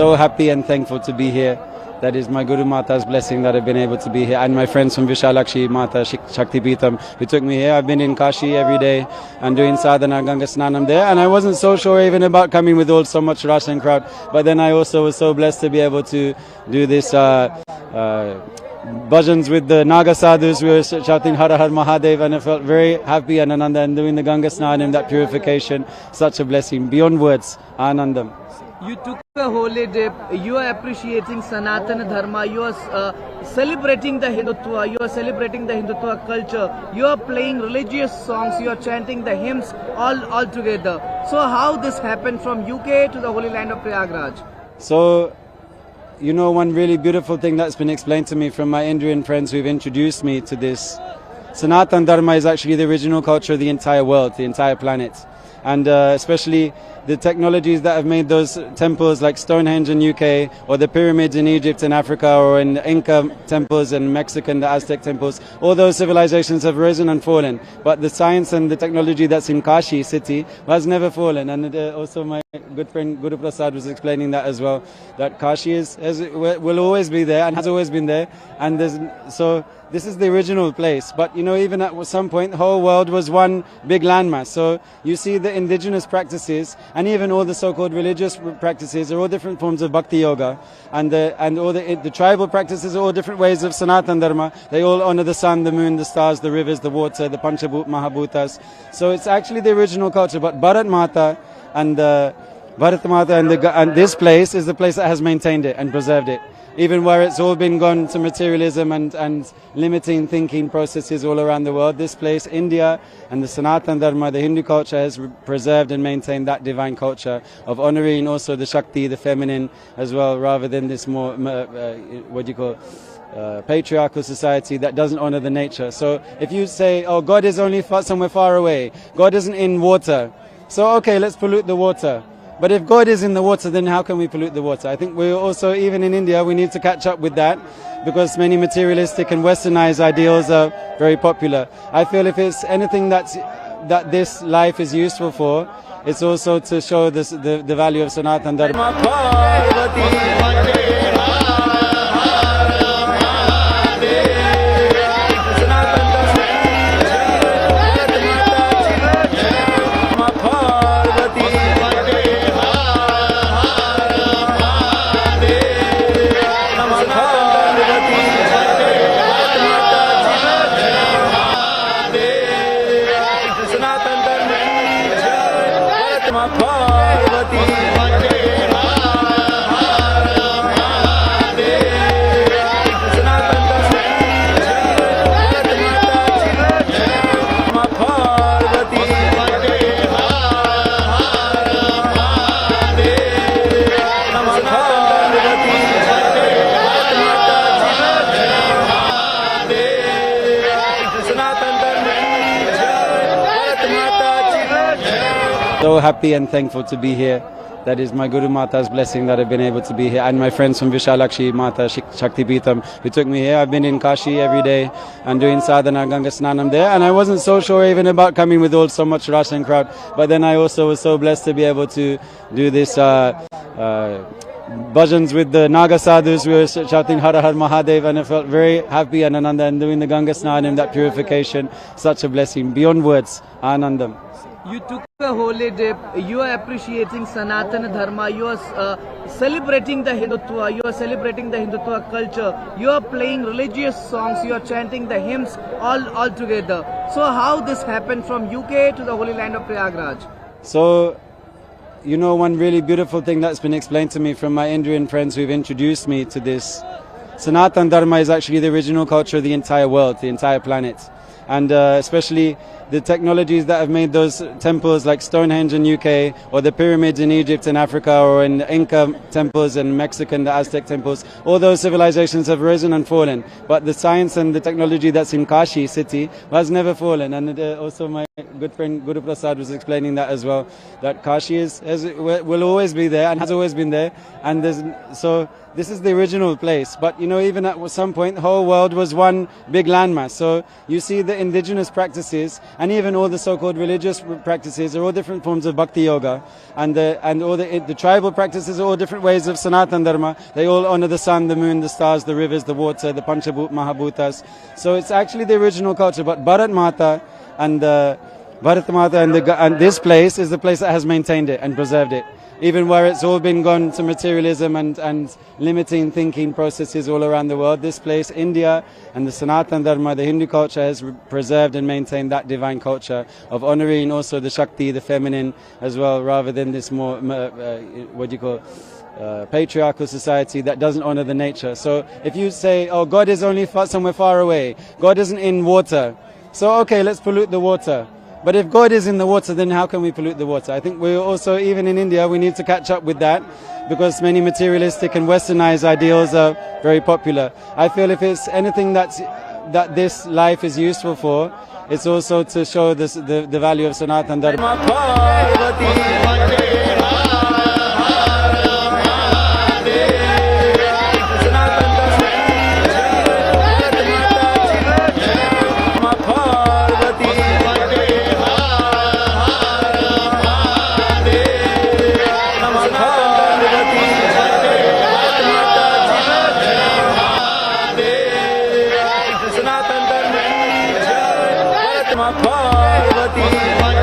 So happy and thankful to be here. That is my Guru Mata's blessing that I've been able to be here, and my friends from Vishalakshi Mata Shakti Peetham who took me here. I've been in Kashi every day and doing sadhana Ganga Snanam there, and I wasn't so sure even about coming with all so much rush and crowd, but then I also was so blessed to be able to do this bhajans with the Naga sadhus. We were shouting Har Har Mahadev, and I felt very happy and Ananda, and doing the Ganga Snanam, that purification, such a blessing beyond words. Anandam. You took a holy dip, you are appreciating Sanatana Dharma, you are celebrating the Hindutva, you are celebrating the Hindutva culture, you are playing religious songs, you are chanting the hymns all together. So how this happened from UK to the holy land of Prayagraj? So, you know, one really beautiful thing that's been explained to me from my Indian friends who've introduced me to this, Sanatana Dharma is actually the original culture of the entire world, the entire planet. And especially the technologies that have made those temples like Stonehenge in UK, or the pyramids in Egypt and Africa, or in Inca temples and Mexican, the Aztec temples, all those civilizations have risen and fallen. But the science and the technology that's in Kashi city has never fallen. And also my good friend Guru Prasad was explaining that as well, that Kashi will always be there and has always been there. And so this is the original place, but you know, even at some point the whole world was one big landmass. So you see the indigenous practices and even all the so-called religious practices are all different forms of bhakti yoga, and all the tribal practices are all different ways of Sanatana Dharma. They all honor the sun, the moon, the stars, the rivers, the water, the Panchabhut Mahabhutas. So it's actually the original culture, but Bharat Mata and this place is the place that has maintained it and preserved it. Even where it's all been gone to materialism and limiting thinking processes all around the world, this place, India, and the Sanatana Dharma, the Hindu culture, has preserved and maintained that divine culture of honoring also the Shakti, the feminine as well, rather than this more, patriarchal society that doesn't honor the nature. So if you say, oh, God is only somewhere far away, God isn't in water, so okay, let's pollute the water. But if God is in the water, then how can we pollute the water? I think we also, even in India, we need to catch up with that, because many materialistic and westernized ideals are very popular. I feel if it's anything that this life is useful for, it's also to show the value of Sanatana Dharma. So happy and thankful to be here. That is my Guru Mata's blessing that I've been able to be here, and my friends from Vishalakshi Mata Shakti Peetham who took me here. I've been in Kashi every day and doing sadhana Ganga Snanam there, and I wasn't so sure even about coming with all so much rush and crowd, but then I also was so blessed to be able to do this bhajans with the Naga sadhus. We were shouting Har Har Mahadev, and I felt very happy and Ananda, and doing the Ganga Snanam, that purification, such a blessing beyond words. Anandam. You took a holy dip. You are appreciating Sanatana Dharma. You are celebrating the Hindutva. You are celebrating the Hindutva culture. You are playing religious songs. You are chanting the hymns all together. So how this happened from UK to the Holy Land of Prayagraj? So, you know, one really beautiful thing that's been explained to me from my Indian friends who've introduced me to this, Sanatan Dharma is actually the original culture of the entire world, the entire planet. And especially the technologies that have made those temples like Stonehenge in UK, or the pyramids in Egypt and Africa, or in Inca temples and Mexican, the Aztec temples, all those civilizations have risen and fallen. But the science and the technology that's in Kashi city has never fallen. And also my good friend Guru Prasad was explaining that as well, that Kashi will always be there and has always been there. And so this is the original place. But you know, even at some point, the whole world was one big landmass. So you see the indigenous practices and even all the so-called religious practices are all different forms of bhakti yoga, and all the tribal practices are all different ways of Sanatan Dharma. They all honor the sun, the moon, the stars, the rivers, the water, the Panchabhut Mahabhutas. So it's actually the original culture. But Bharat Mata and this place is the place that has maintained it and preserved it. Even where it's all been gone to materialism and limiting thinking processes all around the world, this place, India, and the Sanatan Dharma, the Hindu culture, has preserved and maintained that divine culture of honoring also the Shakti, the feminine as well, rather than this more, patriarchal society that doesn't honor the nature. So if you say, oh, God is only somewhere far away, God isn't in water, so okay, let's pollute the water. But if God is in the water, then how can we pollute the water? I think we also, even in India, we need to catch up with that, because many materialistic and westernized ideals are very popular. I feel if it's anything that this life is useful for, it's also to show the value of Sanatan Dharma. Sanatam Dharma ki jai, Bharat Mata ki jai,